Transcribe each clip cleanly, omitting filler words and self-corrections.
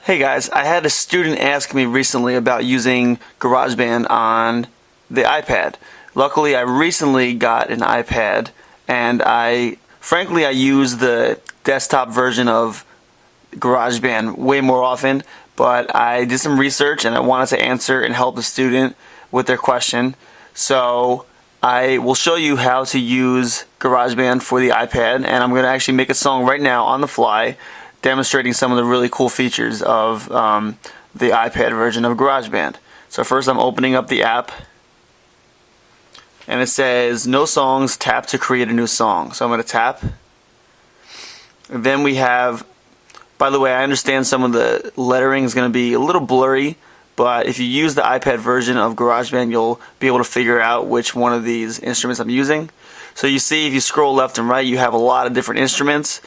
Hey guys, I had a student ask me recently about using Garageband on the iPad. Luckily, I recently got an iPad, and frankly I use the desktop version of Garageband way more often, but I did some research and I wanted to answer and help the student with their question. So I will show you how to use Garageband for the iPad, and I'm going to actually make a song right now on the fly, demonstrating some of the really cool features of the iPad version of Garageband. So first I'm opening up the app, and it says no songs, tap to create a new song. So I'm going to tap. And then we have, by the way, I understand some of the lettering is going to be a little blurry, but if you use the iPad version of Garageband, you'll be able to figure out which one of these instruments I'm using. So you see, if you scroll left and right, you have a lot of different instruments,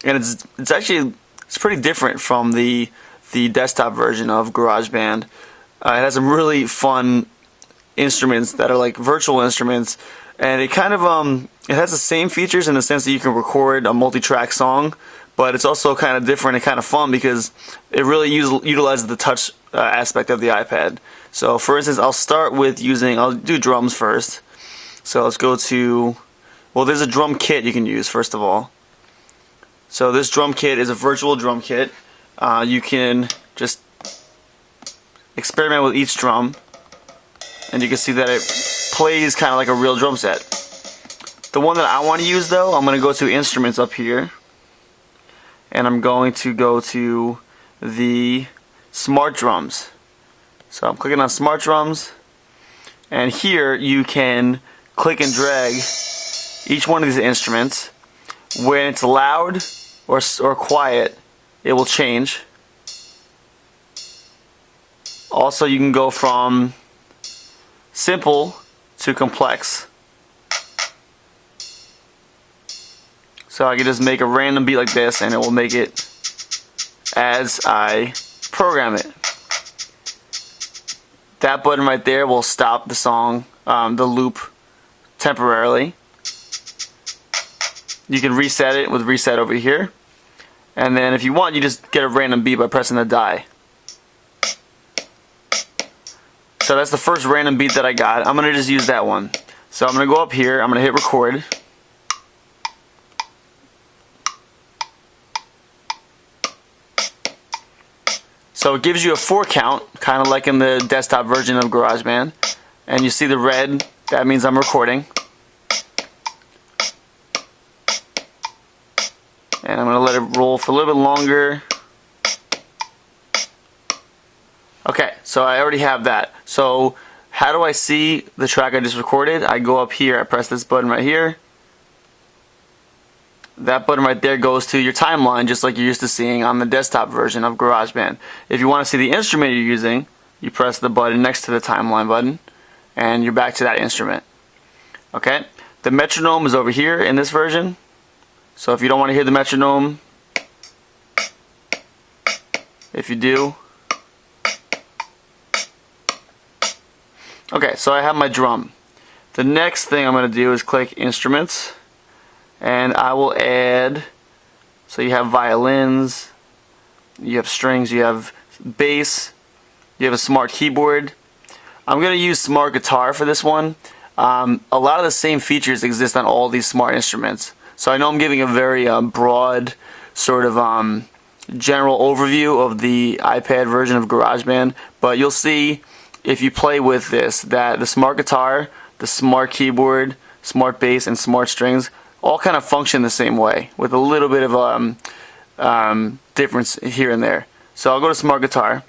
and it's pretty different from the desktop version of Garageband. It has some really fun instruments that are like virtual instruments, and it kind of it has the same features in the sense that you can record a multi-track song, but it's also kind of different and kind of fun because it really utilizes the touch aspect of the iPad. So for instance, I'll do drums first. So let's go to, well, there's a drum kit you can use first of all. So this drum kit is a virtual drum kit. You can just experiment with each drum, and you can see that it plays kind of like a real drum set. The one that I want to use though, I'm going to go to instruments up here, and I'm going to go to the smart drums. So I'm clicking on smart drums, and here you can click and drag each one of these instruments. When it's loud or quiet, it will change. Also, you can go from simple to complex. So I can just make a random beat like this, and it will make it as I program it. That button right there will stop the song, the loop, temporarily. You can reset it with reset over here. And then if you want, you just get a random beat by pressing the die. So that's the first random beat that I got. I'm going to just use that one. So I'm going to go up here, I'm going to hit record. So it gives you a 4 count, kind of like in the desktop version of GarageBand. And you see the red, that means I'm recording. And I'm going to let it roll for a little bit longer. Okay, so I already have that. So how do I see the track I just recorded? I go up here, I press this button right here. That button right there goes to your timeline, just like you're used to seeing on the desktop version of GarageBand. If you want to see the instrument you're using, you press the button next to the timeline button, and you're back to that instrument. Okay, the metronome is over here in this version. So if you don't want to hear the metronome, if you do. Okay, so I have my drum. The next thing I'm going to do is click instruments, and I will add, so you have violins, you have strings, you have bass, you have a smart keyboard. I'm going to use smart guitar for this one. A lot of the same features exist on all these smart instruments. So I know I'm giving a very broad sort of general overview of the iPad version of GarageBand, but you'll see if you play with this that the smart guitar, the smart keyboard, smart bass, and smart strings all kind of function the same way with a little bit of difference here and there. So I'll go to smart guitar,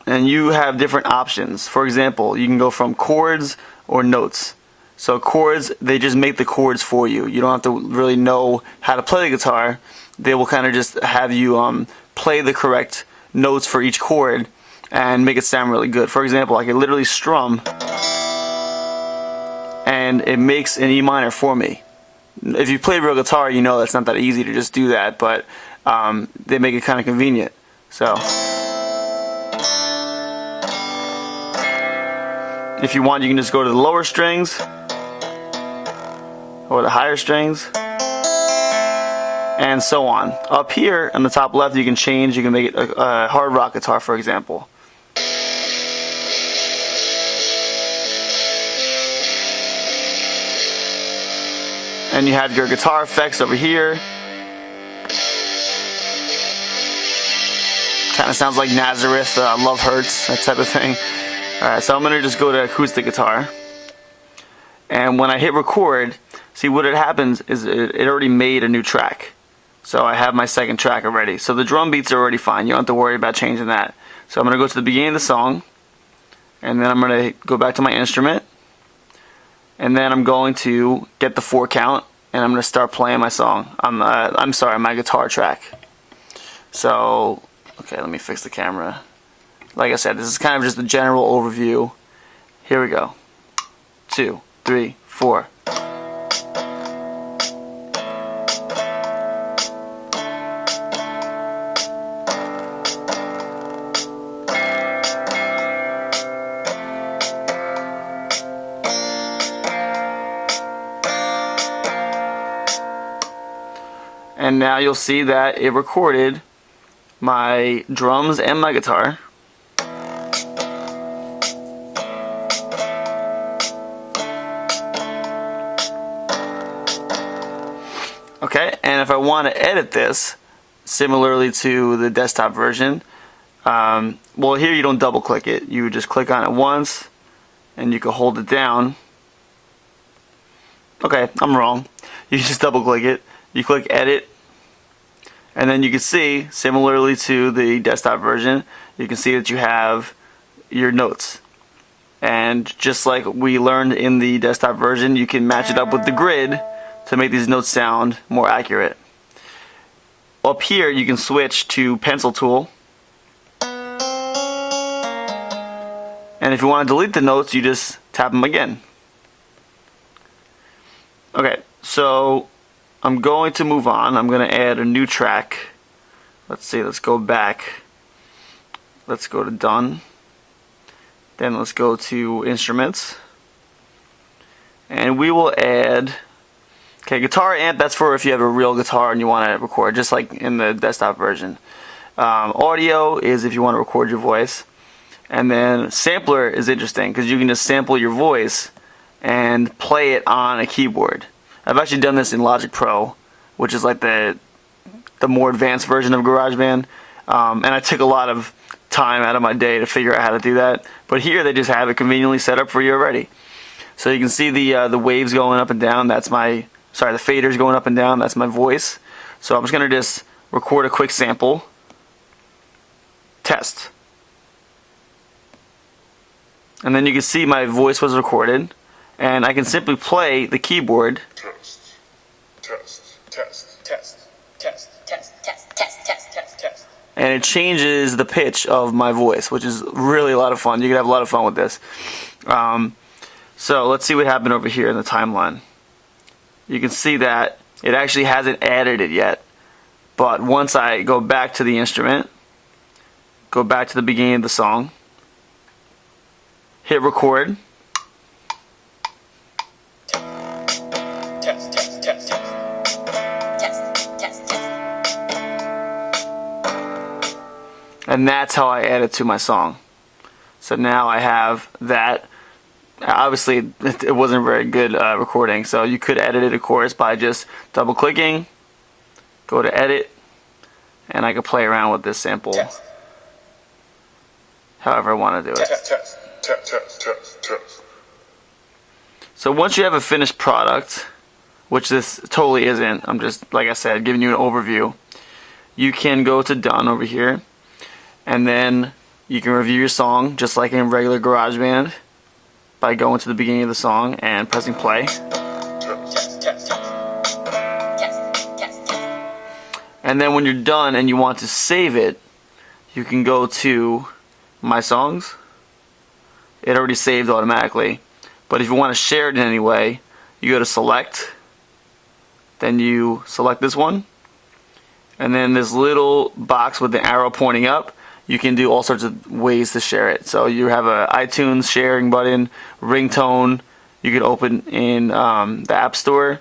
and you have different options. For example, you can go from chords or notes. So chords, they just make the chords for you. You don't have to really know how to play the guitar. They will kind of just have you play the correct notes for each chord and make it sound really good. For example, I can literally strum, and it makes an E minor for me. If you play real guitar, you know that's not that easy to just do that, but they make it kind of convenient. So if you want, you can just go to the lower strings or the higher strings, and so on. Up here on the top left, you can change. You can make it a hard rock guitar, for example. And you have your guitar effects over here. Kind of sounds like Nazareth, Love Hurts, that type of thing. Alright, so I'm going to just go to acoustic guitar. And when I hit record, see what it happens is it already made a new track. So I have my second track already. So the drum beats are already fine. You don't have to worry about changing that. So I'm going to go to the beginning of the song. And then I'm going to go back to my instrument. And then I'm going to get the 4 count. And I'm going to start playing my song. I'm sorry, my guitar track. So, okay, let me fix the camera. Like I said, this is kind of just a general overview. Here we go. 2, 3, 4. And now you'll see that it recorded my drums and my guitar. Okay, and if I want to edit this, similarly to the desktop version, well, here you don't double click it. You would just click on it once, and you can hold it down. Okay, I'm wrong. You just double click it. You click edit, and then you can see, similarly to the desktop version, you can see that you have your notes. And just like we learned in the desktop version, you can match it up with the grid to make these notes sound more accurate. Up here you can switch to pencil tool, and if you want to delete the notes, you just tap them again. Okay, so I'm going to move on. I'm going to add a new track. Let's see, let's go back. Let's go to done. Then let's go to instruments. And we will add, okay, guitar amp, that's for if you have a real guitar and you want to record, just like in the desktop version. Audio is if you want to record your voice. And then sampler is interesting because you can just sample your voice and play it on a keyboard. I've actually done this in Logic Pro, which is like the more advanced version of GarageBand, and I took a lot of time out of my day to figure out how to do that. But here they just have it conveniently set up for you already. So you can see the waves going up and down. That's my, sorry, the faders going up and down. That's my voice. So I'm just going to just record a quick sample. Test. And then you can see my voice was recorded. And I can simply play the keyboard. Test, test, test, test, test, test, test, test, test, test, test. And it changes the pitch of my voice, which is really a lot of fun. You can have a lot of fun with this. So let's see what happened over here in the timeline. You can see that it actually hasn't added it yet. But once I go back to the instrument, go back to the beginning of the song, hit record. Test, test, test, test. Test, test, test. And that's how I add it to my song. So now I have that. Obviously, it wasn't a very good recording, so you could edit it, of course, by just double-clicking, go to edit, and I could play around with this sample Test. however I want to do it. Test, test, test, test, test, test. So once you have a finished product, which this totally isn't, I'm just, like I said, giving you an overview, you can go to done over here, and then you can review your song just like in regular GarageBand by going to the beginning of the song and pressing play. Test, test, test. Test, test, test. And then when you're done and you want to save it, you can go to My Songs. It already saved automatically. But if you want to share it in any way, you go to Select. Then you select this one. And then this little box with the arrow pointing up, you can do all sorts of ways to share it. So you have a iTunes sharing button, ringtone. You can open in the App Store.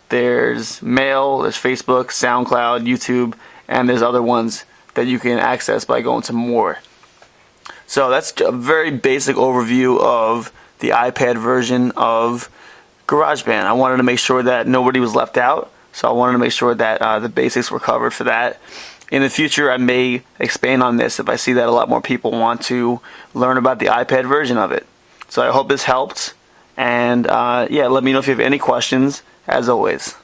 there's Mail, there's Facebook, SoundCloud, YouTube, and there's other ones that you can access by going to More. So that's a very basic overview of the iPad version of GarageBand. I wanted to make sure that nobody was left out, so I wanted to make sure that the basics were covered for that. In the future, I may expand on this if I see that a lot more people want to learn about the iPad version of it. So I hope this helped, and yeah, let me know if you have any questions, as always.